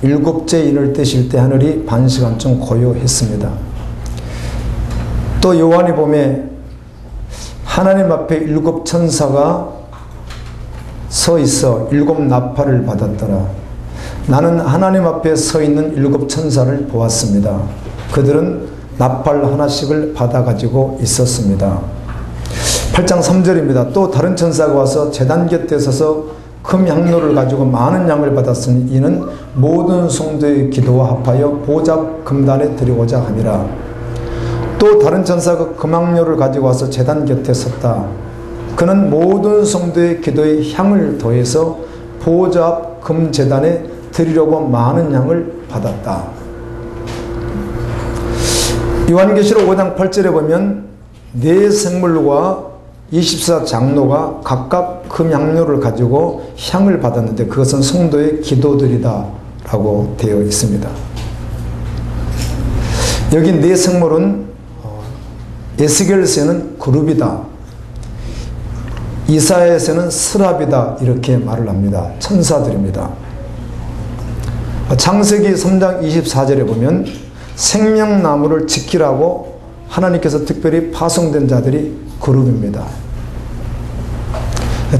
일곱째 인을 떼실 때 하늘이 반시간쯤 고요했습니다. 또 요한이복음에 하나님 앞에 일곱 천사가 서 있어 일곱 나팔을 받았더라. 나는 하나님 앞에 서 있는 일곱 천사를 보았습니다. 그들은 나팔 하나씩을 받아가지고 있었습니다. 8장 3절입니다. 또 다른 천사가 와서 제단 곁에 서서 금 향로를 가지고 많은 양을 받았으니 이는 모든 성도의 기도와 합하여 보좌 금단에 드리고자 함이라. 또 다른 천사가 금향료를 가지고 와서 제단 곁에 섰다. 그는 모든 성도의 기도에 향을 더해서 보호자 앞 금제단에 드리려고 많은 양을 받았다. 요한계시록 5장 8절에 보면 네 생물과 24장로가 각각 금향료를 가지고 향을 받았는데 그것은 성도의 기도들이다 라고 되어 있습니다. 여기 네 생물은 에스겔서에는 그룹이다, 이사야에서는 스랍이다 이렇게 말을 합니다. 천사들입니다. 창세기 3장 24절에 보면 생명나무를 지키라고 하나님께서 특별히 파송된 자들이 그룹입니다.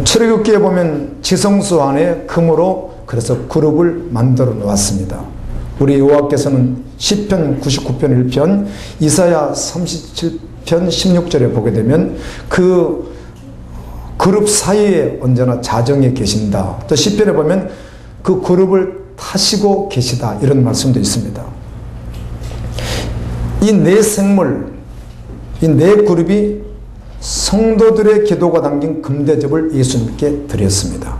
출애굽기에 보면 지성소 안에 금으로 그래서 그룹을 만들어 놓았습니다. 우리 여호와께서는 시편 99편 1편, 이사야 37편 16절에 보게 되면 그 그룹 사이에 언제나 자정에 계신다. 또 시편에 보면 그 그룹을 타시고 계시다 이런 말씀도 있습니다. 이 네 생물, 이 네 그룹이 성도들의 기도가 담긴 금대접을 예수님께 드렸습니다.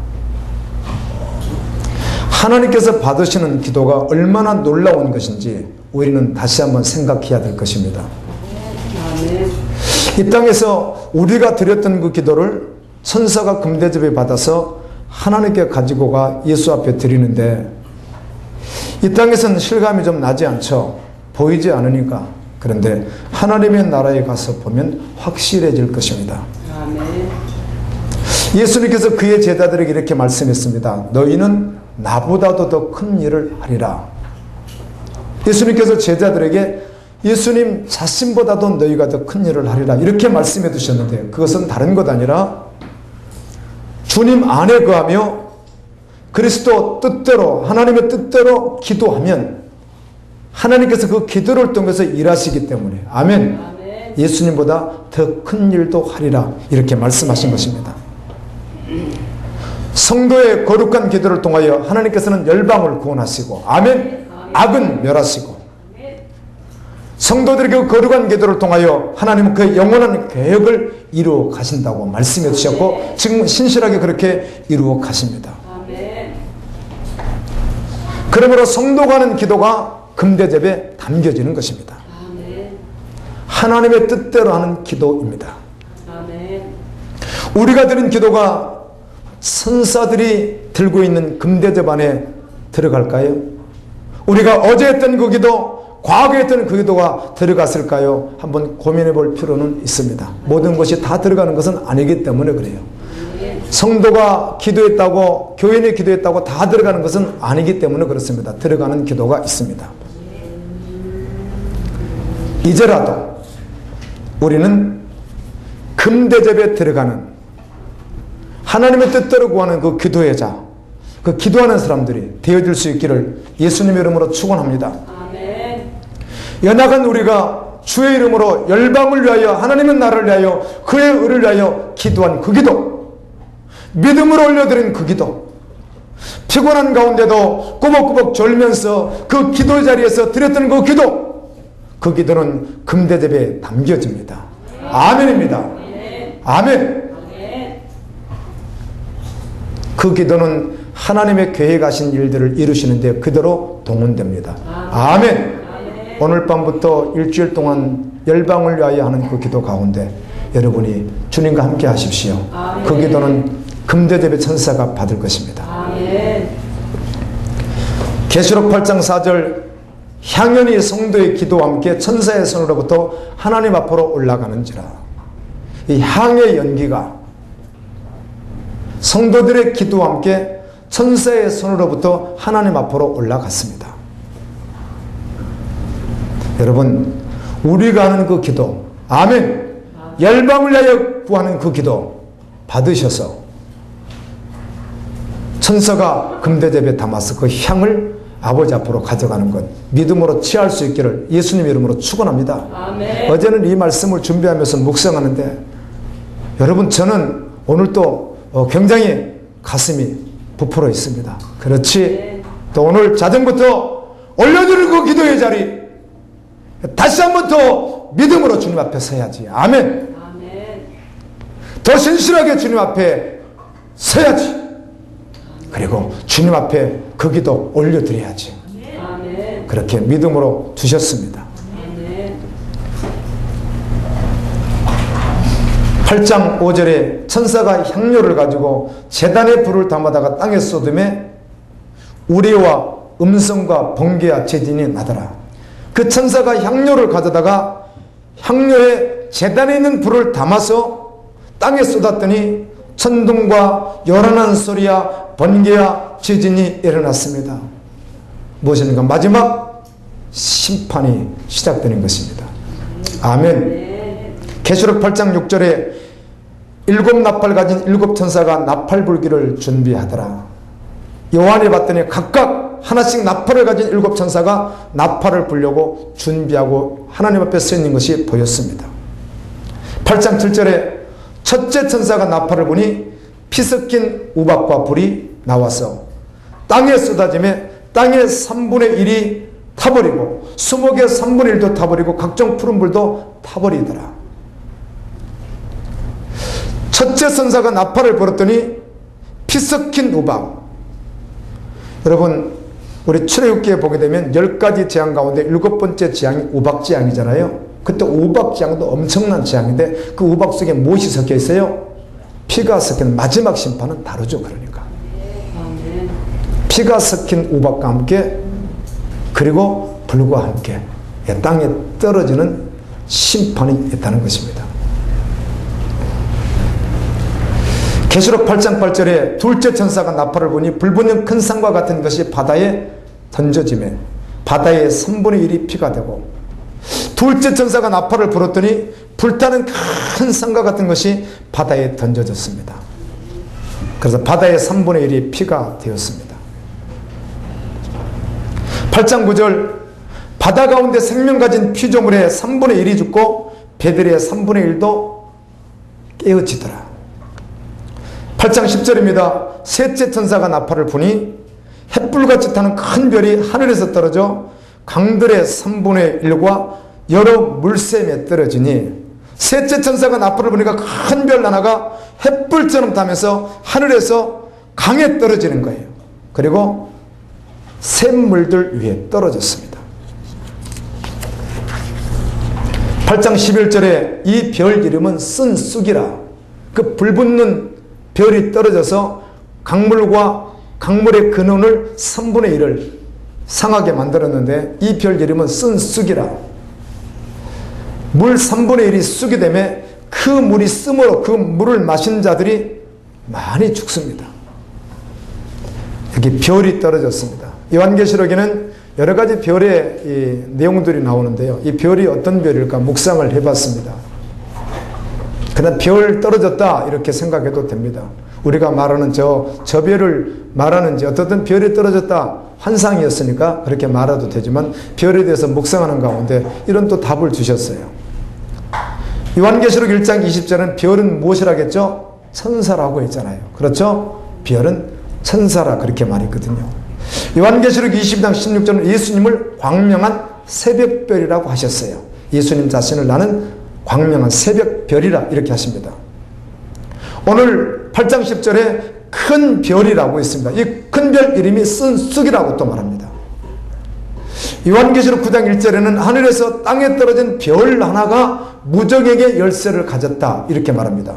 하나님께서 받으시는 기도가 얼마나 놀라운 것인지 우리는 다시 한번 생각해야 될 것입니다. 이 땅에서 우리가 드렸던 그 기도를 천사가 금대접에 받아서 하나님께 가지고 가 예수 앞에 드리는데 이 땅에서는 실감이 좀 나지 않죠. 보이지 않으니까. 그런데 하나님의 나라에 가서 보면 확실해질 것입니다. 예수님께서 그의 제자들에게 이렇게 말씀했습니다. 너희는 나보다도 더 큰 일을 하리라. 예수님께서 제자들에게 예수님 자신보다도 너희가 더 큰 일을 하리라 이렇게 말씀해 주셨는데 그것은 다른 것 아니라 주님 안에 거하며 그리스도 뜻대로 하나님의 뜻대로 기도하면 하나님께서 그 기도를 통해서 일하시기 때문에 아멘. 예수님보다 더 큰 일도 하리라 이렇게 말씀하신 것입니다. 성도의 거룩한 기도를 통하여 하나님께서는 열방을 구원하시고 아멘. 악은 멸하시고 성도들에게 거룩한 기도를 통하여 하나님은 그 영원한 계획을 이루어 가신다고 말씀해 주셨고 지금 신실하게 그렇게 이루어 가십니다. 그러므로 성도가 하는 기도가 금대접에 담겨지는 것입니다. 하나님의 뜻대로 하는 기도입니다. 우리가 드린 기도가 선사들이 들고 있는 금대접 안에 들어갈까요? 우리가 어제 했던 그 기도, 과거에 했던 그 기도가 들어갔을까요? 한번 고민해 볼 필요는 있습니다. 모든 것이 다 들어가는 것은 아니기 때문에 그래요. 성도가 기도했다고, 교인이 기도했다고 다 들어가는 것은 아니기 때문에 그렇습니다. 들어가는 기도가 있습니다. 이제라도 우리는 금대접에 들어가는 하나님의 뜻대로 구하는 그 기도의 자, 그 기도하는 사람들이 되어질 수 있기를 예수님의 이름으로 축원합니다. 연약한 우리가 주의 이름으로 열방을 위하여 하나님의 나라를 위하여 그의 의를 위하여 기도한 그 기도, 믿음으로 올려드린 그 기도, 피곤한 가운데도 꾸벅꾸벅 졸면서 그 기도 자리에서 드렸던 그 기도, 그 기도는 금대접에 담겨집니다. 아멘입니다. 아멘. 그 기도는 하나님의 계획하신 일들을 이루시는데 그대로 동원됩니다. 아멘. 오늘 밤부터 일주일 동안 열방을 위하여 하는 그 기도 가운데 여러분이 주님과 함께 하십시오. 그 기도는 금대접의 천사가 받을 것입니다. 계시록 8장 4절 향연이 성도의 기도와 함께 천사의 손으로부터 하나님 앞으로 올라가는지라. 이 향의 연기가 성도들의 기도와 함께 천사의 손으로부터 하나님 앞으로 올라갔습니다. 여러분, 우리가 하는 그 기도, 아멘, 열방을 위하여 구하는 그 기도 받으셔서 천사가 금대접에 담아서 그 향을 아버지 앞으로 가져가는 것 믿음으로 취할 수 있기를 예수님 이름으로 축원합니다. 아멘. 어제는 이 말씀을 준비하면서 묵상하는데 여러분, 저는 오늘 또 굉장히 가슴이 부풀어 있습니다. 그렇지. 또 오늘 자정부터 올려드릴 그 기도의 자리 다시 한번 더 믿음으로 주님 앞에 서야지. 아멘. 아멘. 더 신실하게 주님 앞에 서야지. 그리고 주님 앞에 그 기도 올려드려야지. 아멘. 그렇게 믿음으로 두셨습니다. 아멘. 8장 5절에 천사가 향료를 가지고 제단에 불을 담아다가 땅에 쏟음에 우레와 음성과 번개와 재진이 나더라. 그 천사가 향료를 가져다가 향료에 제단에 있는 불을 담아서 땅에 쏟았더니 천둥과 요란한 소리와 번개와 지진이 일어났습니다. 무엇입니까? 마지막 심판이 시작되는 것입니다. 아멘. 계시록 8장 6절에 7 나팔 가진 7 천사가 나팔 불기를 준비하더라. 요한이 봤더니 각각 하나씩 나팔을 가진 7 천사가 나팔을 불려고 준비하고 하나님 앞에 서 있는 것이 보였습니다. 8장 7절에 첫째 천사가 나팔을 부니 피 섞인 우박과 불이 나와서 땅에 쏟아지며 땅의 3분의 1이 타버리고 수목의 3분의 1도 타버리고 각종 푸른 불도 타버리더라. 첫째 천사가 나팔을 불었더니 피 섞인 우박. 여러분, 우리 출애굽기에 보게 되면 10가지 재앙 가운데 7번째 재앙이 우박 재앙이잖아요. 그때 우박 재앙도 엄청난 재앙인데 그 우박 속에 무엇이 섞여 있어요? 피가 섞인 마지막 심판은 다르죠. 그러니까 피가 섞인 우박과 함께 그리고 불과 함께 땅에 떨어지는 심판이 있다는 것입니다. 계시록 8장 8절에 둘째 천사가 나팔을 부니 불붙는 큰 산과 같은 것이 바다에 던져지매 바다의 3분의 1이 피가 되고 둘째 천사가 나팔을 불었더니 불타는 큰 산과 같은 것이 바다에 던져졌습니다. 그래서 바다의 3분의 1이 피가 되었습니다. 8장 9절 바다 가운데 생명 가진 피조물의 3분의 1이 죽고 배들의 3분의 1도 깨어지더라. 8장 10절입니다. 셋째 천사가 나팔을 부니 햇불같이 타는 큰 별이 하늘에서 떨어져 강들의 3분의 1과 여러 물샘에 떨어지니 셋째 천사가 나팔을 부니까 큰 별 하나가 햇불처럼 타면서 하늘에서 강에 떨어지는 거예요. 그리고 샘물들 위에 떨어졌습니다. 8장 11절에 이 별 이름은 쓴쑥이라. 그 불붙는 별이 떨어져서 강물과 강물의 근원을 3분의 1을 상하게 만들었는데 이 별 이름은 쓴쑥이라. 물 3분의 1이 쑥이 되면 그 물이 씀으로 그 물을 마신 자들이 많이 죽습니다. 여기 별이 떨어졌습니다. 요한계시록에는 여러 가지 별의 이 내용들이 나오는데요. 이 별이 어떤 별일까 묵상을 해봤습니다. 그냥 별 떨어졌다 이렇게 생각해도 됩니다. 우리가 말하는 저 별을 말하는지 어떻든 별이 떨어졌다 환상이었으니까 그렇게 말해도 되지만 별에 대해서 묵상하는 가운데 이런 또 답을 주셨어요. 요한계시록 1장 20절은 별은 무엇이라겠죠? 천사라고 했잖아요. 그렇죠? 별은 천사라 그렇게 말했거든요. 요한계시록 20장 16절은 예수님을 광명한 새벽별이라고 하셨어요. 예수님 자신을 나는 광명한 새벽별이라 이렇게 하십니다. 오늘 8장 10절에 큰 별이라고 있습니다. 이 큰 별 이름이 쓴쑥이라고 또 말합니다. 요한계시록 9장 1절에는 하늘에서 땅에 떨어진 별 하나가 무적에게 열쇠를 가졌다 이렇게 말합니다.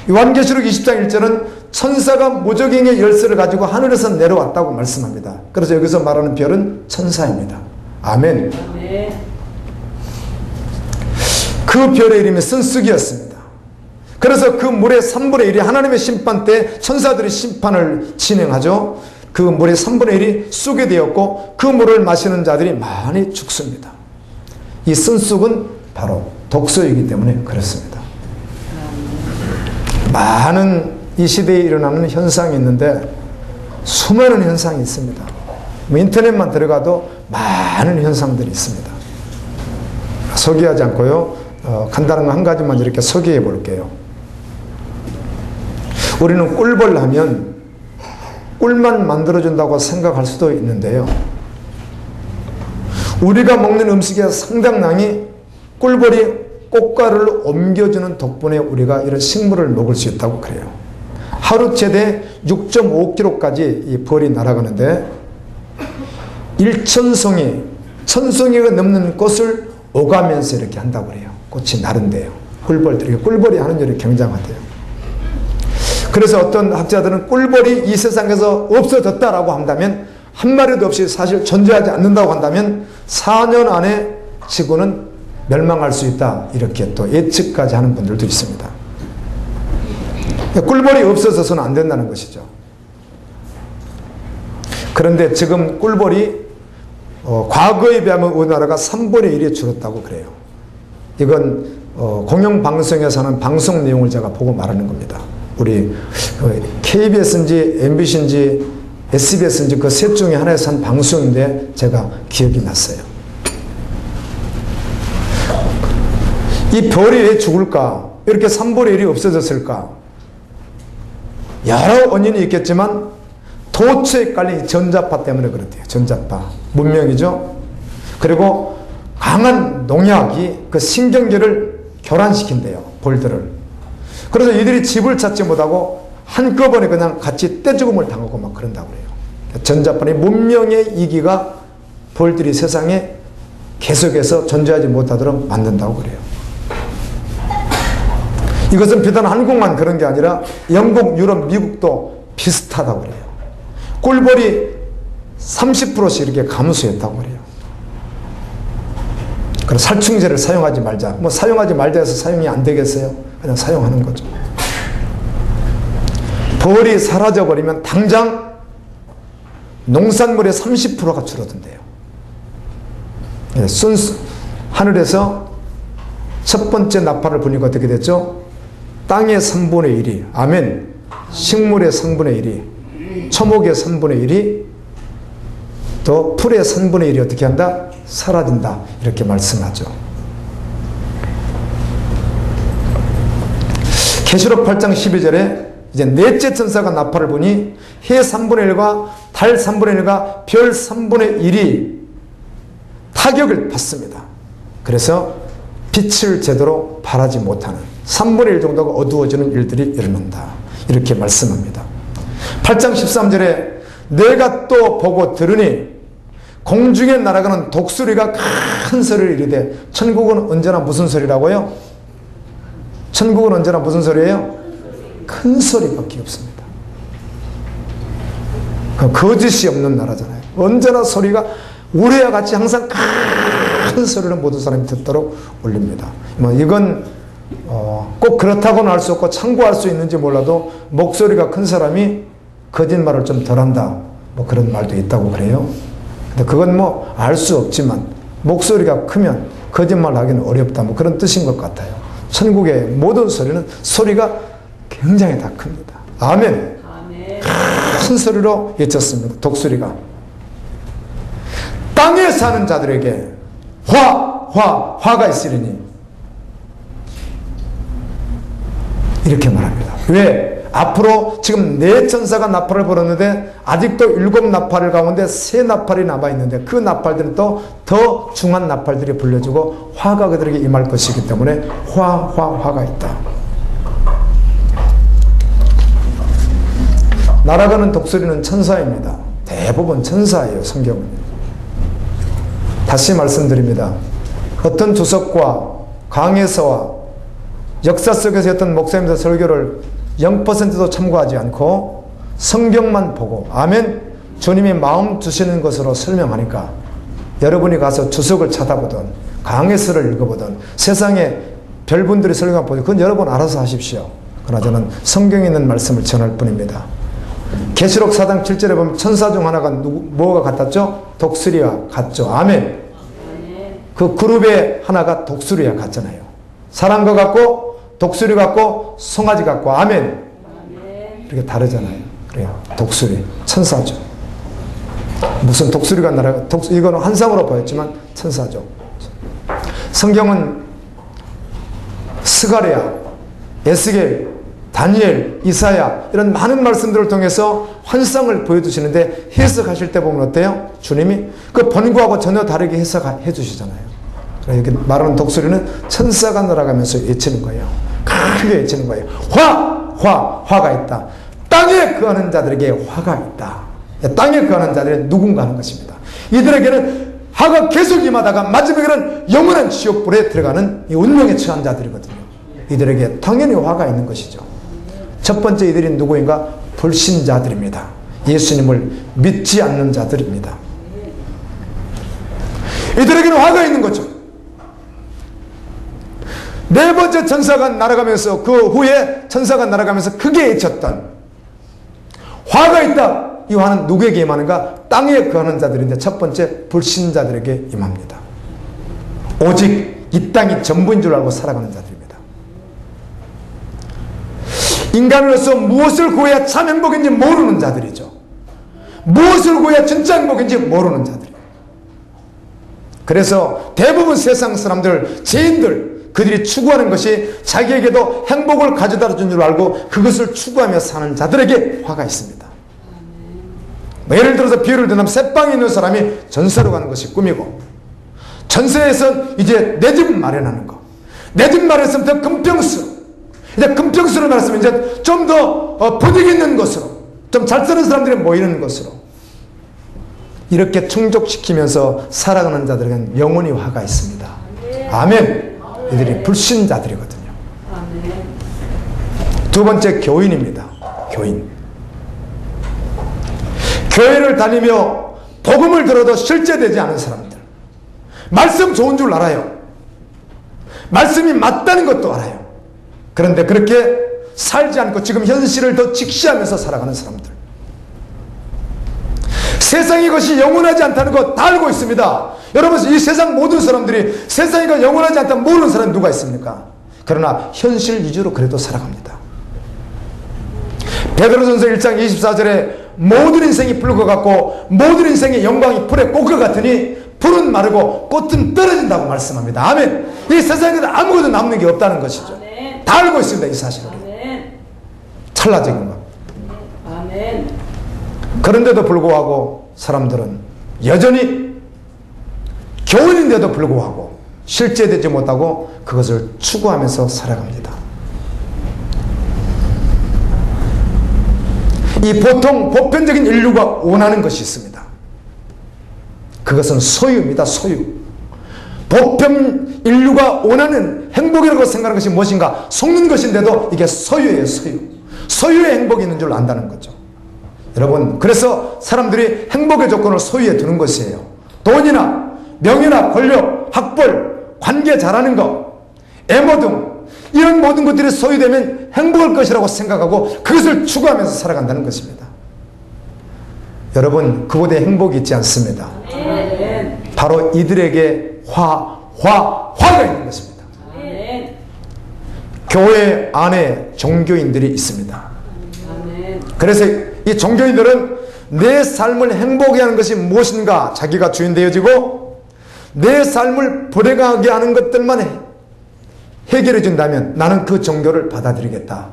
요한계시록 20장 1절은 천사가 무적에게 열쇠를 가지고 하늘에서 내려왔다고 말씀합니다. 그래서 여기서 말하는 별은 천사입니다. 아멘. 아멘. 그 별의 이름이 쓴쑥이었습니다. 그래서 그 물의 3분의 1이 하나님의 심판 때 천사들이 심판을 진행하죠. 그 물의 3분의 1이 쑥이 되었고 그 물을 마시는 자들이 많이 죽습니다. 이 쓴쑥은 바로 독소이기 때문에 그렇습니다. 많은 이 시대에 일어나는 현상이 있는데 수많은 현상이 있습니다. 인터넷만 들어가도 많은 현상들이 있습니다. 소개하지 않고요. 간단한 거 한 가지만 이렇게 소개해 볼게요. 우리는 꿀벌 하면 꿀만 만들어준다고 생각할 수도 있는데요. 우리가 먹는 음식의 상당량이 꿀벌이 꽃가루를 옮겨주는 덕분에 우리가 이런 식물을 먹을 수 있다고 그래요. 하루 최대 6.5kg까지 이 벌이 날아가는데 1천송이, 천송이가 넘는 꽃을 오가면서 이렇게 한다고 그래요. 꽃이 나른대요. 꿀벌들이. 꿀벌이 하는 일이 굉장하대요. 그래서 어떤 학자들은 꿀벌이 이 세상에서 없어졌다라고 한다면, 한 마리도 없이 사실 존재하지 않는다고 한다면 4년 안에 지구는 멸망할 수 있다, 이렇게 또 예측까지 하는 분들도 있습니다. 꿀벌이 없어져서는 안 된다는 것이죠. 그런데 지금 꿀벌이 과거에 비하면 우리나라가 3분의 1이 줄었다고 그래요. 이건 공영방송에서 하는 방송 내용을 제가 보고 말하는 겁니다. 우리 KBS인지 MBC인지 SBS인지 그 셋 중에 하나에서 한 방송인데 제가 기억이 났어요. 이 벌이 왜 죽을까? 이렇게 3분의 1이 없어졌을까? 여러 원인이 있겠지만 도처에 깔린 전자파 때문에 그렇대요. 전자파. 문명이죠. 그리고 강한 농약이 그 신경계를 교란시킨대요. 벌들을. 그래서 이들이 집을 찾지 못하고 한꺼번에 그냥 같이 떼죽음을 당하고 막 그런다고 그래요. 전자파의 문명의 이기가 벌들이 세상에 계속해서 존재하지 못하도록 만든다고 그래요. 이것은 비단 한국만 그런 게 아니라 영국, 유럽, 미국도 비슷하다고 그래요. 꿀벌이 30%씩 이렇게 감소했다고 그래요. 그래서 살충제를 사용하지 말자. 뭐 사용하지 말자 해서 사용이 안 되겠어요? 그냥 사용하는 거죠. 벌이 사라져버리면 당장 농산물의 30%가 줄어든대요. 하늘에서 첫 번째 나팔을 부니까 어떻게 됐죠? 땅의 3분의 1이, 아멘, 식물의 3분의 1이, 초목의 3분의 1이, 또 풀의 3분의 1이 어떻게 한다? 사라진다. 이렇게 말씀하죠. 계시록 8장 12절에 이제 넷째 천사가 나팔을 부니 해 3분의 1과 달 3분의 1과 별 3분의 1이 타격을 받습니다. 그래서 빛을 제대로 발하지 못하는 3분의 1 정도가 어두워지는 일들이 일어난다. 이렇게 말씀합니다. 8장 13절에 내가 또 보고 들으니 공중에 날아가는 독수리가 큰 소리를 이르되, 천국은 언제나 무슨 소리라고요? 천국은 언제나 무슨 소리예요? 큰 소리밖에 없습니다. 거짓이 없는 나라잖아요. 언제나 소리가 우리와 같이 항상 큰 소리를 모든 사람이 듣도록 올립니다. 뭐 이건 꼭 그렇다고는 할 수 없고 참고할 수 있는지 몰라도 목소리가 큰 사람이 거짓말을 좀 덜한다, 뭐 그런 말도 있다고 그래요. 근데 그건 뭐 알 수 없지만 목소리가 크면 거짓말 하기는 어렵다, 뭐 그런 뜻인 것 같아요. 천국의 모든 소리는 소리가 굉장히 다 큽니다. 아멘. 아멘. 큰 소리로 외쳤습니다. 독수리가 땅에 사는 자들에게 화가 있으리니, 이렇게 말합니다. 왜? 앞으로 지금 4천사가 나팔을 불었는데 아직도 7 나팔 가운데 3 나팔이 남아있는데 그 나팔들은 또 더 중한 나팔들이 불려주고 화가 그들에게 임할 것이기 때문에 화가 있다. 날아가는 독수리는 천사입니다. 대부분 천사예요. 성경은. 다시 말씀드립니다. 어떤 주석과 강해서와 역사 속에서 어떤 목사님들 설교를 0%도 참고하지 않고 성경만 보고, 아멘, 주님이 마음 주시는 것으로 설명하니까 여러분이 가서 주석을 찾아보든 강해서를 읽어보든 세상에 별분들이 설교만 보든 그건 여러분 알아서 하십시오. 그러나 저는 성경에 있는 말씀을 전할 뿐입니다. 계시록 4장 7절에 보면 천사 중 하나가 뭐가 같았죠? 독수리와 같죠. 아멘. 그 그룹의 하나가 독수리와 같잖아요. 사람과 같고 독수리 같고 송아지 같고 아멘. 이렇게 다르잖아요. 그래요. 독수리 천사죠. 무슨 독수리가 날아가 이거는 환상으로 보였지만 천사죠. 성경은 스가랴, 에스겔, 다니엘, 이사야 이런 많은 말씀들을 통해서 환상을 보여주시는데 해석하실 때 보면 어때요? 주님이 그 본구하고 전혀 다르게 해석해 주시잖아요. 이렇게 말하는 독수리는 천사가 날아가면서 외치는 거예요. 크게 외치는 거예요. 화가 있다. 땅에 거하는 자들에게 화가 있다. 땅에 거하는 자들은 누군가 하는 것입니다. 이들에게는 화가 계속 임하다가 마지막에는 영원한 지옥불에 들어가는 이 운명에 처한 자들이거든요. 이들에게 당연히 화가 있는 것이죠. 첫 번째 이들이 누구인가? 불신자들입니다. 예수님을 믿지 않는 자들입니다. 이들에게는 화가 있는 거죠. 네 번째 천사가 날아가면서 그 후에 천사가 날아가면서 크게 외쳤던 화가 있다. 이 화는 누구에게 임하는가? 땅에 거하는 자들인데 첫 번째 불신자들에게 임합니다. 오직 이 땅이 전부인 줄 알고 살아가는 자들입니다. 인간으로서 무엇을 구해야 참 행복인지 모르는 자들이죠. 무엇을 구해야 진짜 행복인지 모르는 자들이에요. 그래서 대부분 세상 사람들, 죄인들, 그들이 추구하는 것이 자기에게도 행복을 가져다 준 줄 알고 그것을 추구하며 사는 자들에게 화가 있습니다. 뭐 예를 들어서 비유를 들면 새빵에 있는 사람이 전세로 가는 것이 꿈이고, 전세에서 이제 내 집 마련하는 거, 내 집 마련했으면 더 금평수, 이제 금평수를 말했으면 이제 좀 더 분위기 있는 곳으로, 좀 잘 사는 사람들이 모이는 곳으로 이렇게 충족시키면서 살아가는 자들에게는 영원히 화가 있습니다. 아멘. 이들이 불신자들이거든요. 두 번째 교인입니다. 교인. 교회를 다니며 복음을 들어도 실제되지 않은 사람들. 말씀 좋은 줄 알아요. 말씀이 맞다는 것도 알아요. 그런데 그렇게 살지 않고 지금 현실을 더 직시하면서 살아가는 사람들. 세상이 것이 영원하지 않다는 거 다 알고 있습니다. 여러분, 이 세상 모든 사람들이 세상이 영원하지 않다는 모르는 사람이 누가 있습니까? 그러나 현실 위주로 그래도 살아갑니다. 베드로전서 1장 24절에 모든 인생이 풀과 같고 모든 인생의 영광이 풀의 꽃과 같으니 풀은 마르고 꽃은 떨어진다고 말씀합니다. 아멘. 이 세상에는 아무것도 남는 게 없다는 것이죠. 다 알고 있습니다. 이 사실을. 찰나적인 것. 그런데도 불구하고 사람들은 여전히 교훈인데도 불구하고 실제되지 못하고 그것을 추구하면서 살아갑니다. 이 보통 보편적인 인류가 원하는 것이 있습니다. 그것은 소유입니다. 소유. 보편 인류가 원하는 행복이라고 생각하는 것이 무엇인가? 속는 것인데도 이게 소유예요. 소유. 소유의 행복이 있는 줄 안다는 거죠. 여러분, 그래서 사람들이 행복의 조건을 소유에 두는 것이에요. 돈이나 명예나 권력, 학벌, 관계 잘하는 것, 애모 등 이런 모든 것들이 소유되면 행복할 것이라고 생각하고 그것을 추구하면서 살아간다는 것입니다. 여러분, 그곳에 행복이 있지 않습니다. 바로 이들에게 화가 있는 것입니다. 교회 안에 종교인들이 있습니다. 그래서 이 종교인들은 내 삶을 행복하게 하는 것이 무엇인가 자기가 주인 되어지고 내 삶을 불행하게 하는 것들만 해결해 준다면 나는 그 종교를 받아들이겠다.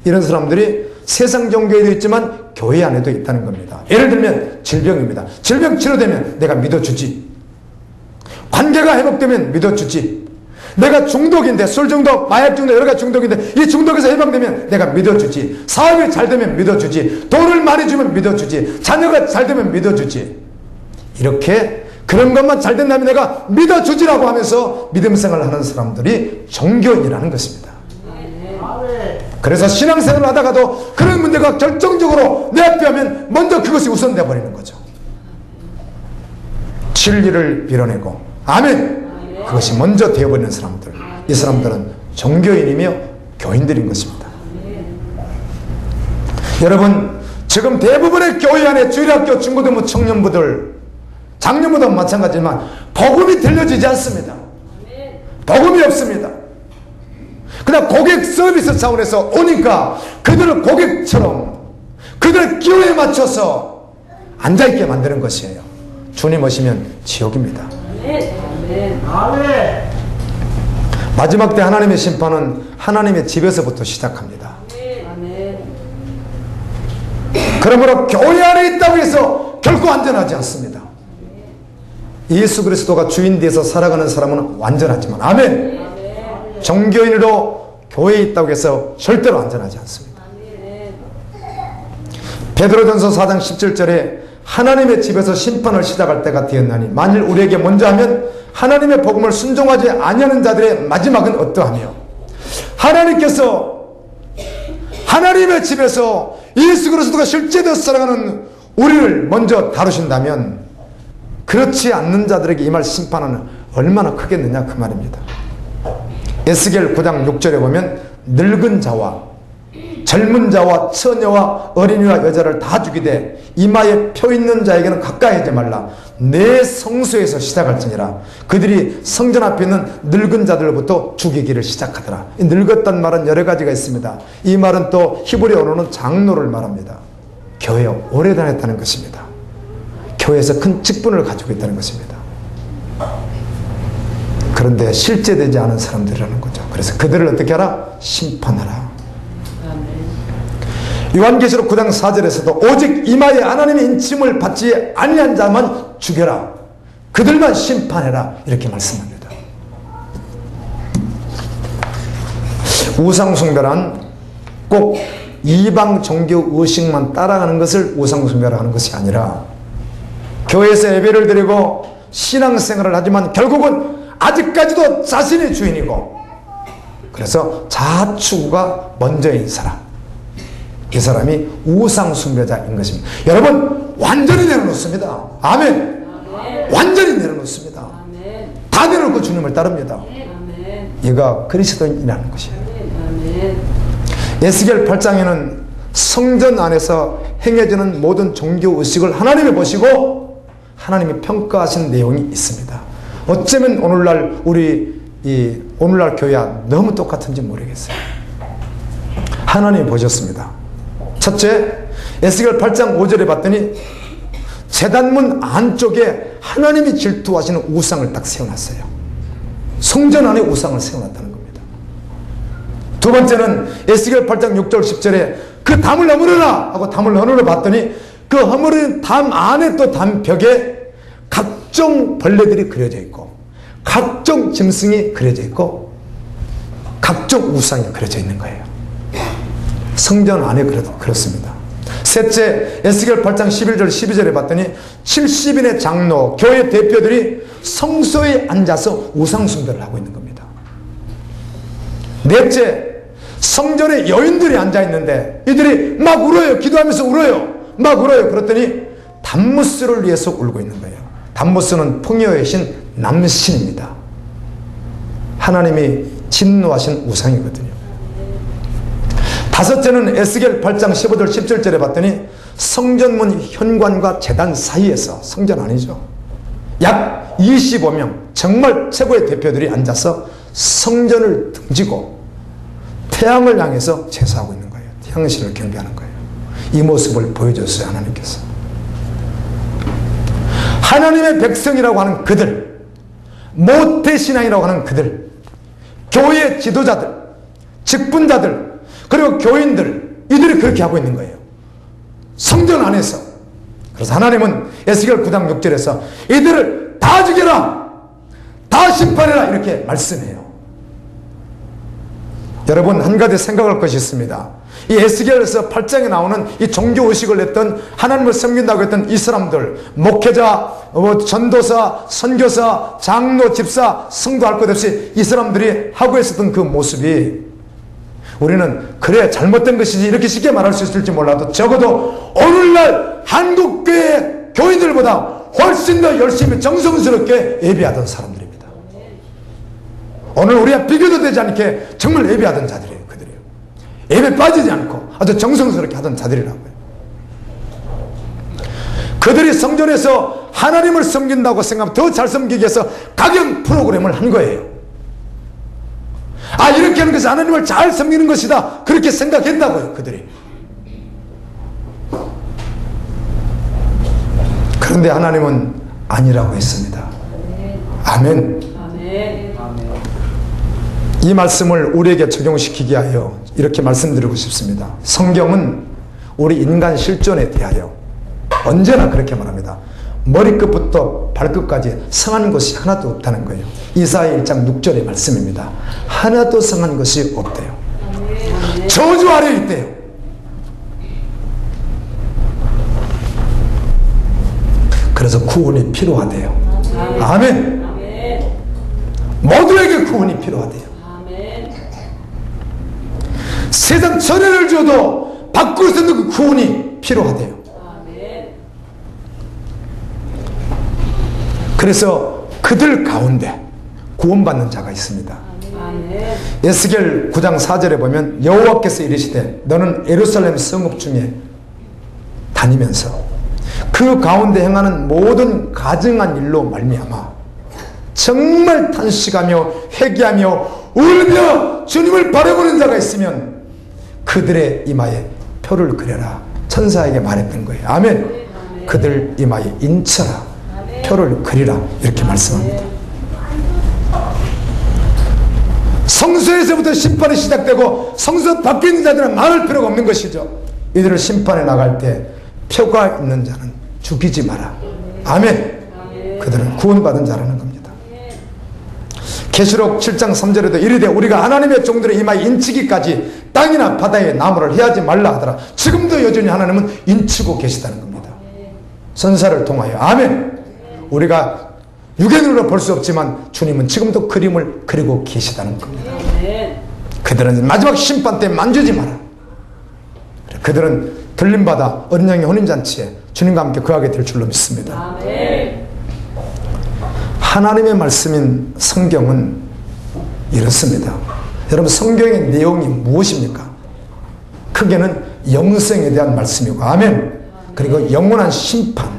이런 사람들이 세상 종교에도 있지만 교회 안에도 있다는 겁니다. 예를 들면 질병입니다. 질병 치료되면 내가 믿어주지. 관계가 회복되면 믿어주지. 내가 중독인데, 술 중독, 마약 중독, 여러 가지 중독인데 이 중독에서 해방되면 내가 믿어주지. 사업이 잘 되면 믿어주지. 돈을 많이 주면 믿어주지. 자녀가 잘 되면 믿어주지. 이렇게 그런 것만 잘 된다면 내가 믿어주지라고 하면서 믿음 생활을 하는 사람들이 종교인이라는 것입니다. 그래서 신앙생활을 하다가도 그런 문제가 결정적으로 내 앞에 하면 먼저 그것이 우선돼 버리는 거죠. 진리를 빌어내고 아멘. 그것이 먼저 되어버리는 사람들, 이 사람들은 종교인이며 교인들인 것입니다. 여러분, 지금 대부분의 교회 안에 주일학교 중고등부 청년부들, 장년부도 마찬가지지만 복음이 들려지지 않습니다. 복음이 없습니다. 그냥 고객 서비스 차원에서 오니까 그들을 고객처럼 그들의 기호에 맞춰서 앉아있게 만드는 것이에요. 주님 오시면 지옥입니다. 마지막 때 하나님의 심판은 하나님의 집에서부터 시작합니다. 그러므로 교회 안에 있다고 해서 결코 안전하지 않습니다. 예수 그리스도가 주인 되어서 살아가는 사람은 완전하지만, 아멘. 종교인으로 교회에 있다고 해서 절대로 안전하지 않습니다. 베드로전서 4장 17절에 하나님의 집에서 심판을 시작할 때가 되었나니 만일 우리에게 먼저 하면 하나님의 복음을 순종하지 아니하는 자들의 마지막은 어떠하며, 하나님께서 하나님의 집에서 예수 그리스도가 실제로 살아가는 우리를 먼저 다루신다면 그렇지 않는 자들에게 임할 심판은 얼마나 크겠느냐 그 말입니다. 에스겔 9장 6절에 보면 늙은 자와 젊은 자와 처녀와 어린이와 여자를 다 죽이되 이마에 표 있는 자에게는 가까이 하지 말라. 내 성소에서 시작할지니라. 그들이 성전 앞에 있는 늙은 자들로부터 죽이기를 시작하더라. 이 늙었다는 말은 여러 가지가 있습니다. 이 말은 또 히브리어로는 장로를 말합니다. 교회에 오래 다녔다는 것입니다. 교회에서 큰 직분을 가지고 있다는 것입니다. 그런데 실제되지 않은 사람들이라는 거죠. 그래서 그들을 어떻게 하라? 심판하라. 요한계시록 9장 4절에서도 오직 이마에 하나님의 인침을 받지 아니한 자만 죽여라. 그들만 심판해라. 이렇게 말씀합니다. 우상숭배란 꼭 이방 종교 의식만 따라가는 것을 우상숭배라 하는 것이 아니라 교회에서 예배를 드리고 신앙생활을 하지만 결국은 아직까지도 자신이 주인이고, 그래서 자아추구가 먼저인 사람, 이 사람이 우상숭배자인 것입니다. 여러분 완전히 내려놓습니다. 아멘. 완전히 내려놓습니다. 다 내려놓고 주님을 따릅니다. 얘가 그리스도인이라는 것이에요. 에스겔 8장에는 성전 안에서 행해지는 모든 종교의식을 하나님이 보시고 하나님이 평가하신 내용이 있습니다. 어쩌면 오늘날 오늘날 교회와 너무 똑같은지 모르겠어요. 하나님이 보셨습니다. 첫째, 에스겔 8장 5절에 봤더니 제단문 안쪽에 하나님이 질투하시는 우상을 딱 세워놨어요. 성전 안에 우상을 세워놨다는 겁니다. 두 번째는 에스겔 8장 6절 10절에 그 담을 허물어라 하고 담을 허물어 봤더니 그 허물은 담 안에 또 담 벽에 각종 벌레들이 그려져 있고 각종 짐승이 그려져 있고 각종 우상이 그려져 있는 거예요. 성전 안에 그렇습니다. 셋째, 에스겔 8장 11절 12절에 봤더니 70인의 장로, 교회 대표들이 성소에 앉아서 우상숭배를 하고 있는 겁니다. 넷째, 성전에 여인들이 앉아있는데 이들이 막 울어요. 기도하면서 울어요. 막 울어요. 그랬더니 담무스를 위해서 울고 있는 거예요. 담무스는 풍요의 신 남신입니다. 하나님이 진노하신 우상이거든요. 다섯째는 에스겔 8장 15절 17절에 봤더니 성전문 현관과 제단 사이에서, 성전 아니죠, 약 25명 정말 최고의 대표들이 앉아서 성전을 등지고 태양을 향해서 제사하고 있는 거예요. 태양신을 경배하는 거예요. 이 모습을 보여줬어요. 하나님께서. 하나님의 백성이라고 하는 그들, 모태신앙이라고 하는 그들, 교회 지도자들, 직분자들, 그리고 교인들, 이들이 그렇게 하고 있는 거예요. 성전 안에서. 그래서 하나님은 에스겔 9장 6절에서 이들을 다 죽여라, 다 심판해라 이렇게 말씀해요. 여러분, 한 가지 생각할 것이 있습니다. 이 에스겔에서 8장에 나오는 이 종교의식을 냈던, 하나님을 섬긴다고 했던 이 사람들, 목회자, 전도사, 선교사, 장로, 집사, 성도 할 것 없이 이 사람들이 하고 있었던 그 모습이, 우리는 그래 잘못된 것이지 이렇게 쉽게 말할 수 있을지 몰라도 적어도 오늘날 한국교회 교인들보다 훨씬 더 열심히 정성스럽게 예배하던 사람들입니다. 오늘 우리가 비교도 되지 않게 정말 예배하던 자들이에요. 그들이요. 예배 빠지지 않고 아주 정성스럽게 하던 자들이라고요. 그들이 성전에서 하나님을 섬긴다고 생각하면 더 잘 섬기기 위해서 각양 프로그램을 한 거예요. 아, 이렇게 하는 것이 하나님을 잘 섬기는 것이다, 그렇게 생각했다고요, 그들이. 그런데 하나님은 아니라고 했습니다. 아멘. 아멘. 이 말씀을 우리에게 적용시키기 위하여 이렇게 말씀드리고 싶습니다. 성경은 우리 인간 실존에 대하여 언제나 그렇게 말합니다. 머리끝부터 발끝까지 성한 것이 하나도 없다는 거예요. 이사야 1장 6절의 말씀입니다. 하나도 성한 것이 없대요. 저주 아래 있대요. 그래서 구원이 필요하대요. 아멘. 모두에게 구원이 필요하대요. 세상 전해를 줘도 받고 있는 그 구원이 필요하대요. 그래서 그들 가운데 구원받는 자가 있습니다. 에스겔 9장 4절에 보면 여호와께서 이르시되 너는 예루살렘 성읍 중에 다니면서 그 가운데 행하는 모든 가증한 일로 말미암아 정말 탄식하며 회개하며 울며 주님을 바라보는 자가 있으면 그들의 이마에 표를 그려라, 천사에게 말했던 거예요. 아멘. 그들 이마에 인쳐라, 표를 그리라, 이렇게 말씀합니다. 성소에서부터 심판이 시작되고 성소 밖에 있는 자들은 말할 필요가 없는 것이죠. 이들을 심판에 나갈 때 표가 있는 자는 죽이지 마라. 아멘. 그들은 구원받은 자라는 겁니다. 계시록 7장 3절에도 이르되 우리가 하나님의 종들의 이마에 인치기까지 땅이나 바다에 나무를 해하지 말라 하더라. 지금도 여전히 하나님은 인치고 계시다는 겁니다. 선사를 통하여. 아멘. 우리가 육의 볼 수 없지만 주님은 지금도 그림을 그리고 계시다는 겁니다. 그들은 마지막 심판 때 만지지 마라. 그들은 들림받아 어린양의 혼인잔치에 주님과 함께 거하게 될 줄로 믿습니다. 하나님의 말씀인 성경은 이렇습니다. 여러분, 성경의 내용이 무엇입니까? 크게는 영생에 대한 말씀이고, 아멘. 그리고 영원한 심판,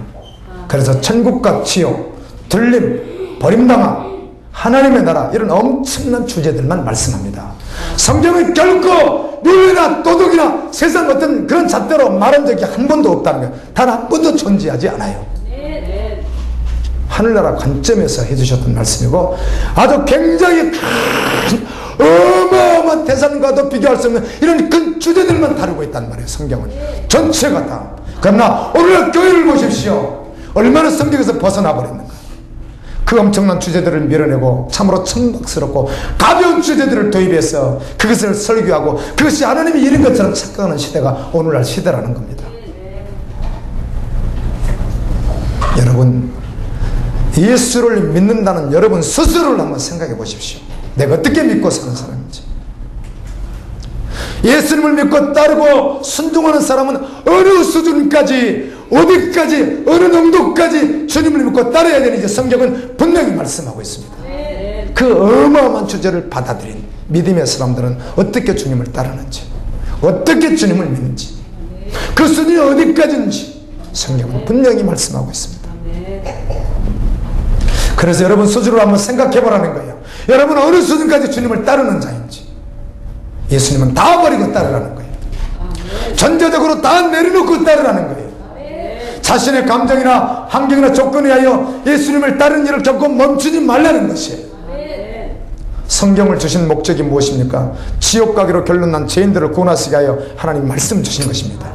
그래서 천국과 지옥, 들림, 버림당함, 하나님의 나라, 이런 엄청난 주제들만 말씀합니다. 성경은 결코 율이나 도덕이나 세상 어떤 그런 잣대로 말한 적이 한 번도 없다는 거예요. 단 한 번도 존재하지 않아요. 하늘나라 관점에서 해주셨던 말씀이고, 아주 굉장히 큰 어마어마한 대상과도 비교할 수 없는 이런 큰 주제들만 다루고 있단 말이에요. 성경은 전체가 다. 그러나 오늘날 교회를 보십시오. 얼마나 성경에서 벗어나 버렸는가. 그 엄청난 주제들을 밀어내고 참으로 천박스럽고 가벼운 주제들을 도입해서 그것을 설교하고 그것이 하나님이 이런 것처럼 착각하는 시대가 오늘날 시대라는 겁니다. 여러분, 예수를 믿는다는 여러분 스스로를 한번 생각해 보십시오. 내가 어떻게 믿고 사는 사람인지. 예수님을 믿고 따르고 순종하는 사람은 어느 수준까지, 어디까지, 어느 정도까지 주님을 믿고 따라야 되는지 성경은 분명히 말씀하고 있습니다. 그 어마어마한 주제를 받아들인 믿음의 사람들은 어떻게 주님을 따르는지, 어떻게 주님을 믿는지, 그 수준이 어디까지인지 성경은 분명히 말씀하고 있습니다. 그래서 여러분 수준으로 한번 생각해 보라는 거예요. 여러분 어느 수준까지 주님을 따르는 자인지. 예수님은 다 버리고 따르라는 거예요. 전제적으로 다 내려놓고 따르라는 거예요. 자신의 감정이나 환경이나 조건에 하여 예수님을 따르는 일을 결코 멈추지 말라는 것이에요. 성경을 주신 목적이 무엇입니까? 지옥 가기로 결론난 죄인들을 구원하시기 위하여 하나님 말씀 주신 것입니다.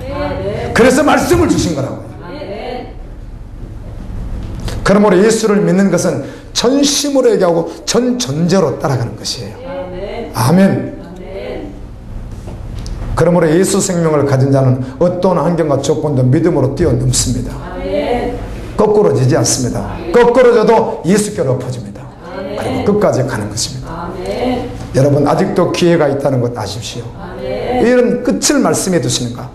그래서 말씀을 주신 거라고요. 그러므로 예수를 믿는 것은 전심으로 얘기하고 전 존재로 따라가는 것이에요. 아멘. 그러므로 예수 생명을 가진 자는 어떤 환경과 조건도 믿음으로 뛰어넘습니다. 거꾸로 지지 않습니다. 거꾸로 져도 예수께로 엎어집니다. 그리고 끝까지 가는 것입니다. 여러분, 아직도 기회가 있다는 것 아십시오. 이런 끝을 말씀해 두시는가?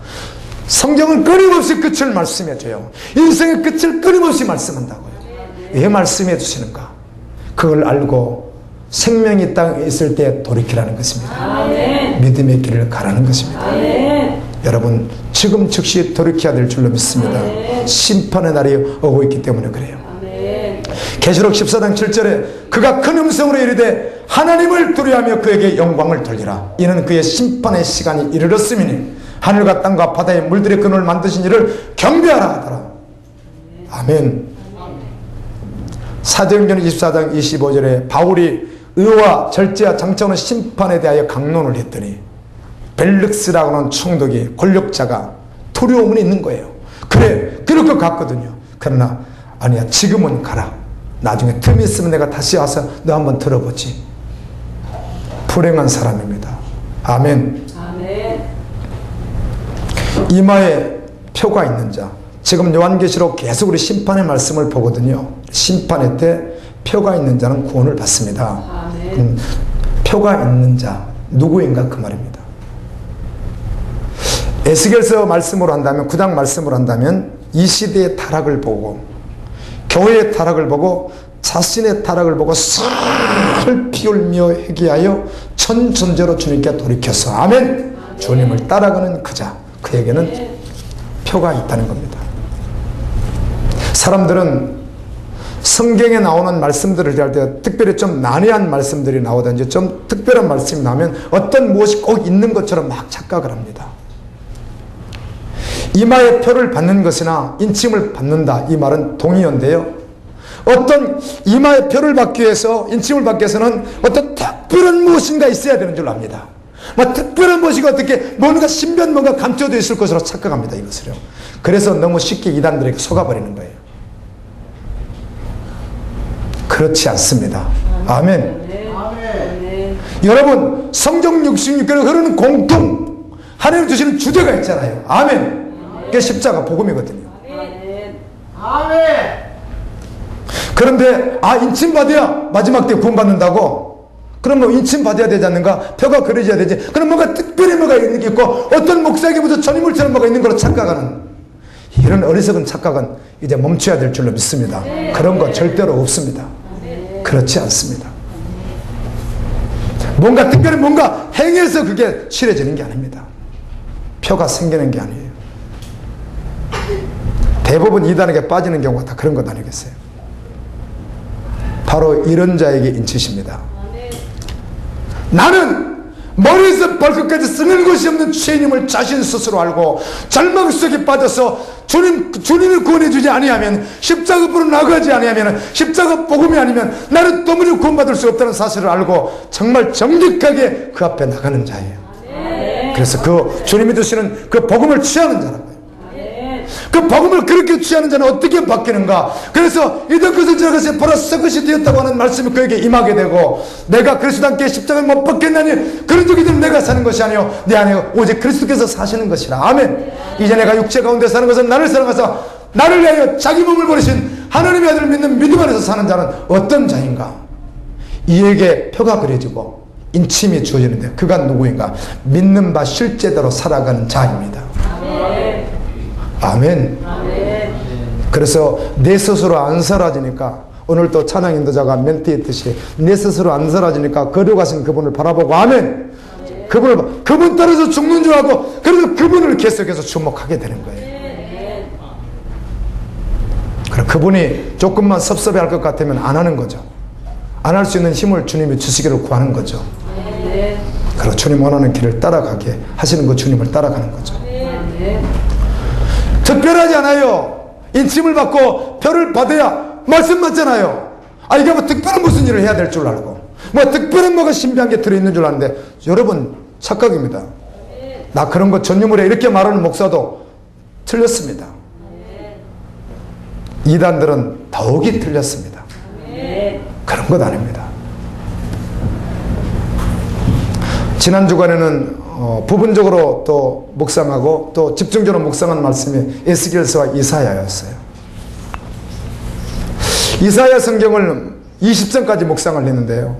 성경은 끊임없이 끝을 말씀해 줘요. 인생의 끝을 끊임없이 말씀한다고요. 왜 말씀해 주시는가? 그걸 알고 생명이 이 땅에 있을 때 돌이키라는 것입니다. 믿음의 길을 가라는 것입니다. 여러분 지금 즉시 돌이켜야 될 줄로 믿습니다. 심판의 날이 오고 있기 때문에 그래요. 계시록 14장 7절에 그가 큰 음성으로 이르되 하나님을 두려워하며 그에게 영광을 돌리라. 이는 그의 심판의 시간이 이르렀음이니 하늘과 땅과 바다의 물들의 근원을 만드신 이를 경배하라 하더라. 아멘. 사도행전 24장 25절에 바울이 의와 절제와 장차오는 심판에 대하여 강론을 했더니 벨릭스라고 하는 총독이 권력자가 두려움은 있는 거예요. 그래 그럴 것 같거든요. 그러나 아니야, 지금은 가라. 나중에 틈이 있으면 내가 다시 와서 너 한번 들어보지. 불행한 사람입니다. 아멘. 아멘. 이마에 표가 있는 자. 지금 요한계시록 계속 우리 심판의 말씀을 보거든요. 심판의 때 표가 있는 자는 구원을 받습니다. 아멘. 표가 있는 자 누구인가 그 말입니다. 에스겔서 말씀으로 한다면, 9장 말씀으로 한다면 이 시대의 타락을 보고 교회의 타락을 보고 자신의 타락을 보고 슬피 울며 회개하여 천존재로 주님께 돌이켜서 아멘, 주님을 따라가는 그자, 그에게는 표가 있다는 겁니다. 사람들은 성경에 나오는 말씀들을 할 때 특별히 좀 난해한 말씀들이 나오든지 좀 특별한 말씀이 나오면 어떤 무엇이 꼭 있는 것처럼 막 착각을 합니다. 이마에 표를 받는 것이나 인침을 받는다, 이 말은 동의어인데요, 어떤 이마에 표를 받기 위해서, 인침을 받기 위해서는 어떤 특별한 무엇인가 있어야 되는 줄 압니다. 특별한 무엇이 어떻게 뭔가 신비한 뭔가 감춰져 있을 것으로 착각합니다, 이것을요. 그래서 너무 쉽게 이단들에게 속아버리는 거예요. 그렇지 않습니다. 아멘. 아멘. 여러분, 성경 66개로 흐르는 공통 하나님 주시는 주제가 있잖아요. 아멘. 그게 십자가 복음이거든요. 아멘. 아멘. 그런데 인침 받아야 마지막 때 구원받는다고? 그럼 뭐 인침 받아야 되지 않는가? 표가 그려져야 되지. 그럼 뭔가 특별히 뭐가 있는 게 있고 어떤 목사에게부터 전인물처럼 뭐가 있는 걸로 착각하는, 이런 어리석은 착각은 이제 멈춰야 될 줄로 믿습니다. 그런 거 절대로 없습니다. 그렇지 않습니다. 뭔가 특별히 뭔가 행해서 그게 실해지는 게 아닙니다. 표가 생기는 게 아니에요. 대부분 이단에게 빠지는 경우가 다 그런 것 아니겠어요? 바로 이런 자에게 인치십니다. 나는 머리에서 발끝까지 쓰는 것이 없는 죄인임을 자신 스스로 알고 절망 속에 빠져서 주님을 구원해 주지 아니하면, 십자가 앞으로 나가지 아니하면, 십자가 복음이 아니면 나는 도무지 구원받을 수 없다는 사실을 알고 정말 정직하게 그 앞에 나가는 자예요. 그래서 그 주님이 주시는 그 복음을 취하는 자라고요. 그 복음을 그렇게 취하는 자는 어떻게 바뀌는가? 그래서 이런 것을 저것이 보라 썩것이 되었다고 하는 말씀이 그에게 임하게 되고, 내가 그리스도 함께 십자가를 못 박겠나니 그런 적이 되면 내가 사는 것이 아니요 내 안에 오직 그리스도께서 사시는 것이라. 아멘. 이제 내가 육체 가운데 사는 것은 나를 사랑하사 나를 위하여 자기 몸을 버리신 하나님의 아들을 믿는 믿음 안에서 사는 자는 어떤 자인가? 이에게 표가 그려지고 인침이 주어지는데 그가 누구인가? 믿는 바 실제대로 살아가는 자입니다. 아멘. 아멘. 그래서 내 스스로 안 사라지니까, 오늘 또 찬양 인도자가 멘트했듯이 내 스스로 안 사라지니까 거룩하신 그분을 바라보고 아멘. 그분 따라서 죽는 줄 알고, 그래서 그분을 계속해서 주목하게 되는 거예요. 그럼 그분이 조금만 섭섭해 할 것 같으면 안 하는 거죠. 안 할 수 있는 힘을 주님이 주시기를 구하는 거죠. 그리고 주님 원하는 길을 따라가게 하시는 거, 주님을 따라가는 거죠. 특별하지 않아요. 인침을 받고 표를 받아야 말씀 맞잖아요. 이게 뭐 특별한 무슨 일을 해야 될 줄 알고, 뭐 특별한 뭐가 신비한 게 들어있는 줄 아는데, 여러분 착각입니다. 나 그런 거 전유물에 이렇게 말하는 목사도 틀렸습니다. 이단들은 더욱이 틀렸습니다. 그런 것 아닙니다. 지난 주간에는 부분적으로 또 묵상하고 또 집중적으로 묵상한 말씀이 에스겔서와 이사야였어요. 이사야 성경을 20장까지 묵상을 했는데요,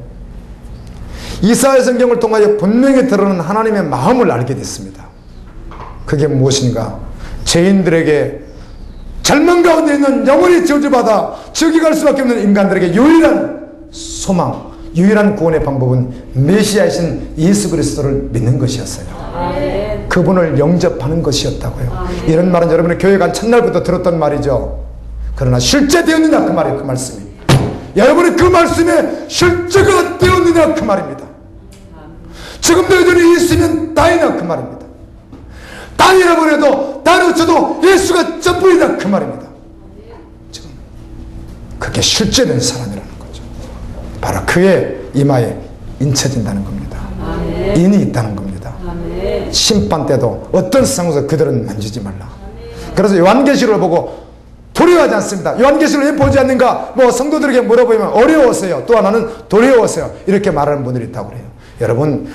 이사야 성경을 통하여 분명히 드러나는 하나님의 마음을 알게 됐습니다. 그게 무엇인가? 죄인들에게, 절망 가운데 있는 영원히 저주받아 저기 갈 수밖에 없는 인간들에게 유일한 소망, 유일한 구원의 방법은 메시아이신 예수 그리스도를 믿는 것이었어요. 아멘. 그분을 영접하는 것이었다고요. 이런 말은 여러분의 교회 간 첫날부터 들었던 말이죠. 그러나 실제 되었느냐 그 말이에요. 그 말씀이 여러분이 그 말씀에 실제가 되었느냐 그 말입니다. 지금도 여전히 예수면 땅이냐 그 말입니다. 땅이라고 해도 땅을 쳐도 예수가 전부이다 그 말입니다. 지금 그게 실제된 사람이라는 거죠. 바로 그의 이마에 인쳐진다는 겁니다. 아멘. 인이 있다는 겁니다. 아멘. 심판 때도 어떤 상황에서 그들은 만지지 말라. 그래서 요한계시록을 보고 두려워하지 않습니다. 요한계시록을 왜 보지 않는가? 뭐 성도들에게 물어보면 어려워서요. 또 하나는 두려워서요. 이렇게 말하는 분들이 있다고 그래요. 여러분,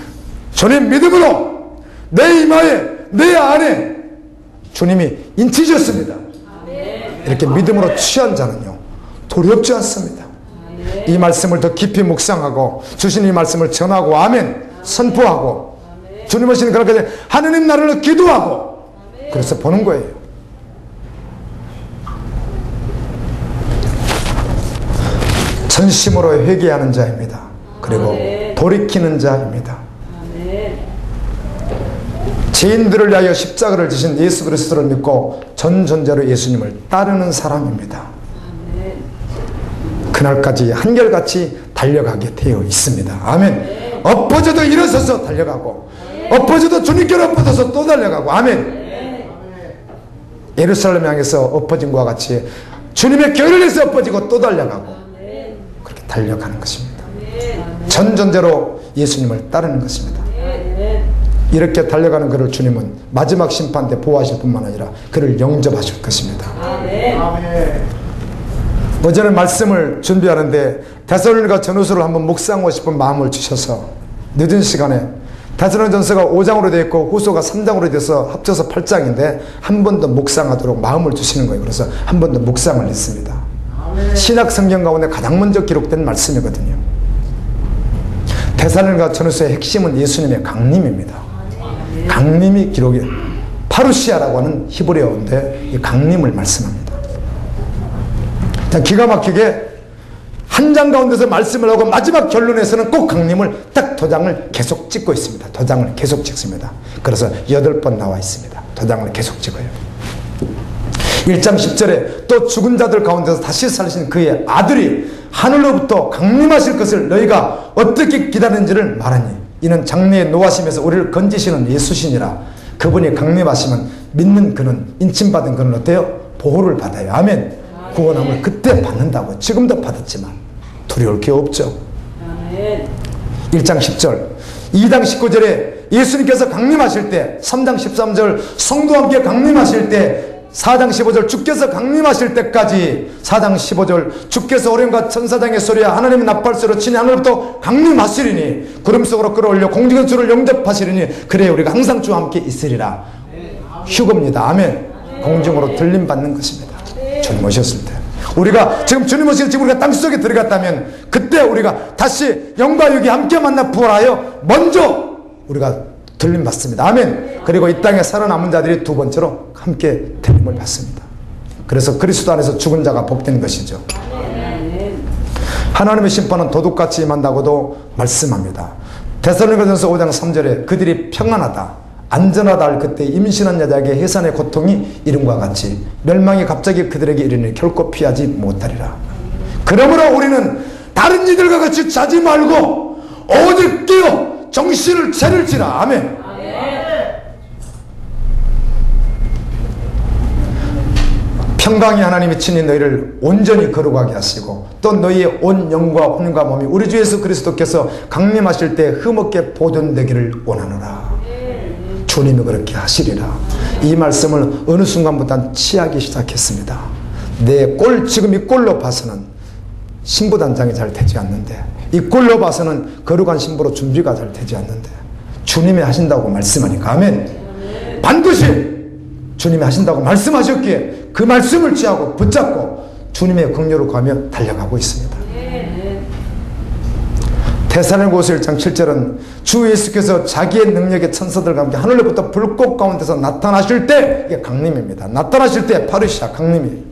주님 믿음으로 내 이마에 내 안에 주님이 인치셨습니다. 이렇게 믿음으로 취한 자는요 두렵지 않습니다. 이 말씀을 더 깊이 묵상하고 주신 이 말씀을 전하고 아멘 선포하고 주님 오시는 그날까지 하느님 나라를 기도하고 그래서 보는 거예요. 전심으로 회개하는 자입니다. 그리고 돌이키는 자입니다. 죄인들을 위하여 십자가를 지신 예수 그리스도를 믿고 전존재로 예수님을 따르는 사람입니다. 그날까지 한결같이 달려가게 되어 있습니다. 아멘. 엎어져도 일어서서 달려가고 엎어져도 주님께로 엎어져서 또 달려가고 아멘. 예루살렘 향해서 엎어진 것과 같이 주님의 교회를 위해서 엎어지고 또 달려가고 그렇게 달려가는 것입니다. 전존재로 예수님을 따르는 것입니다. 이렇게 달려가는 그를 주님은 마지막 심판 때 보호하실 뿐만 아니라 그를 영접하실 것입니다. 어제는 말씀을 준비하는데 데살로니가 전후서를 한번 묵상하고 싶은 마음을 주셔서 늦은 시간에 데살로니전서가 5장으로 되어 있고 후서가 3장으로 돼서 합쳐서 8장인데 한 번 더 묵상하도록 마음을 주시는 거예요. 그래서 한 번 더 묵상을 했습니다. 신약 성경 가운데 가장 먼저 기록된 말씀이거든요. 데살로니가 전후서의 핵심은 예수님의 강림입니다. 강림이 기록이 파루시아라고 하는 히브리어인데 이 강림을 말씀합니다. 기가 막히게 한 장 가운데서 말씀을 하고 마지막 결론에서는 꼭 강림을 딱 도장을 계속 찍고 있습니다. 도장을 계속 찍습니다. 그래서 8번 나와 있습니다. 도장을 계속 찍어요. 1장 10절에 또 죽은 자들 가운데서 다시 살리신 그의 아들이 하늘로부터 강림하실 것을 너희가 어떻게 기다리는지를 말하니 이는 장래에 노하심에서 우리를 건지시는 예수시니라. 그분이 강림하시면 믿는 그는 인침받은 그는 어때요? 보호를 받아요. 아멘. 구원함을 그때 받는다고. 지금도 받았지만 두려울 게 없죠. 1장 10절 2장 19절에 예수님께서 강림하실 때 3장 13절 성도와 함께 강림하실 때 4장 15절 주께서 강림하실 때까지 4장 15절 주께서 어린과 천사장의 소리와 하나님의 나팔소리로 친히 하늘부터 강림하시리니 구름 속으로 끌어올려 공중의 주를 영접하시리니 그래 우리가 항상 주와 함께 있으리라. 휴거입니다. 아멘. 공중으로 들림 받는 것입니다. 주님 오셨을 때 우리가 지금 주님 오실 때 지금 우리가 땅속에 들어갔다면 그때 우리가 다시 영과 육이 함께 만나 부활하여 먼저 우리가 들림 받습니다. 아멘. 그리고 이 땅에 살아남은 자들이 두 번째로 함께 들림을 받습니다. 그래서 그리스도 안에서 죽은 자가 복된 것이죠. 하나님의 심판은 도둑같이 임한다고도 말씀합니다. 데살로니가전서 5장 3절에 그들이 평안하다 안전하다 할 그때 임신한 여자에게 해산의 고통이 이름과 같이 멸망이 갑자기 그들에게 이르니 결코 피하지 못하리라. 그러므로 우리는 다른 이들과 같이 자지 말고 오직 깨어 정신을 차릴지라. 아멘. 평강의 하나님이 친히 너희를 온전히 거룩하게 하시고 또 너희의 온 영과 혼과 몸이 우리 주 예수 그리스도께서 강림하실 때 흠없게 보존되기를 원하노라. 주님이 그렇게 하시리라. 이 말씀을 어느 순간부터 취하기 시작했습니다. 지금 이 꼴로 봐서는 신부 단장이 잘 되지 않는데 이 꼴로 봐서는 거룩한 신부로 준비가 잘 되지 않는데 주님이 하신다고 말씀하니까 아멘. 반드시 주님이 하신다고 말씀하셨기에 그 말씀을 취하고 붙잡고 주님의 긍휼을 구하며 달려가고 있습니다. 데살로니가후서 1장 7절은 주 예수께서 자기의 능력의 천사들과 함께 하늘로부터 불꽃 가운데서 나타나실 때 이게 강림입니다. 나타나실 때 파루시아 강림이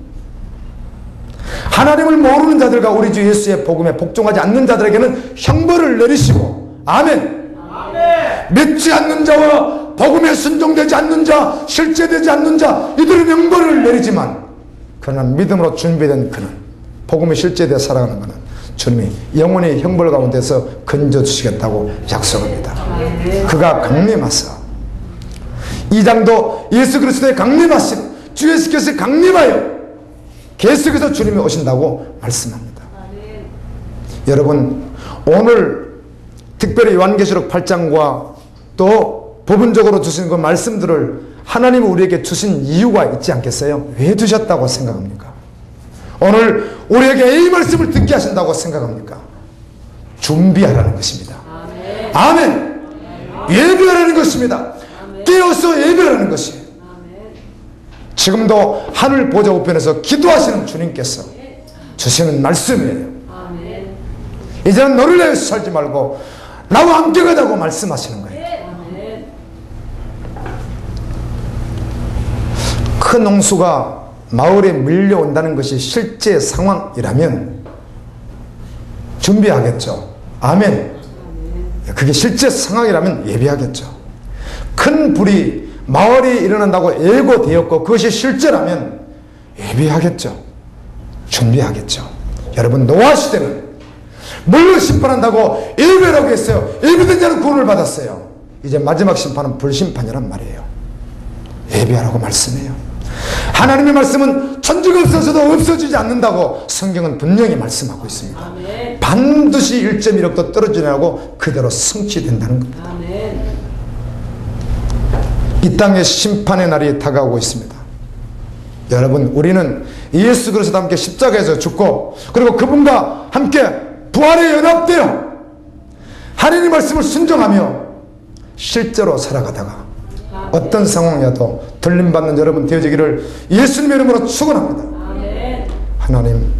하나님을 모르는 자들과 우리 주 예수의 복음에 복종하지 않는 자들에게는 형벌을 내리시고, 아멘. 믿지 않는 자와 복음에 순종되지 않는 자, 실제되지 않는 자, 이들은 형벌을 내리지만, 그러나 믿음으로 준비된 그는, 복음이 실제되어 살아가는 그는 주님이 영원히 형벌 가운데서 건져주시겠다고 약속합니다. 그가 강림하사, 이 장도 예수 그리스도의 강림하심, 주 예수께서 강림하여 계속해서 주님이 오신다고 말씀합니다. 여러분, 오늘 특별히 요한계시록 8장과 또 부분적으로 주신 그 말씀들을 하나님이 우리에게 주신 이유가 있지 않겠어요? 왜 주셨다고 생각합니까? 오늘 우리에게 이 말씀을 듣게 하신다고 생각합니까? 준비하라는 것입니다. 아멘. 예배하라는 것입니다. 깨어서 예배하라는 것이에요. 지금도 하늘 보좌 우편에서 기도하시는 주님께서 주시는 말씀이에요. 이제는 너를 위해 살지 말고 나와 함께 가자고 말씀하시는 거예요. 큰 홍수가 마을에 밀려온다는 것이 실제 상황이라면 준비하겠죠. 아멘. 그게 실제 상황이라면 예비하겠죠. 큰 불이 마을이 일어난다고 예고되었고 그것이 실제라면 예비하겠죠. 준비하겠죠. 여러분, 노아 시대는 물로 심판한다고 예배라고 했어요. 예비된 자는 구원을 받았어요. 이제 마지막 심판은 불심판이란 말이에요. 예배하라고 말씀해요. 하나님의 말씀은 천지가 없어져도 없어지지 않는다고 성경은 분명히 말씀하고 있습니다. 아멘. 반드시 1.1억도 떨어지냐고 그대로 성취된다는 겁니다. 아멘. 이 땅의 심판의 날이 다가오고 있습니다. 여러분, 우리는 예수 그리스도와 함께 십자가에서 죽고 그리고 그분과 함께 부활에 연합되어 하나님의 말씀을 순종하며 실제로 살아가다가 어떤 상황이어도 들림받는 여러분 되어지기를 예수님의 이름으로 축원합니다. 하나님,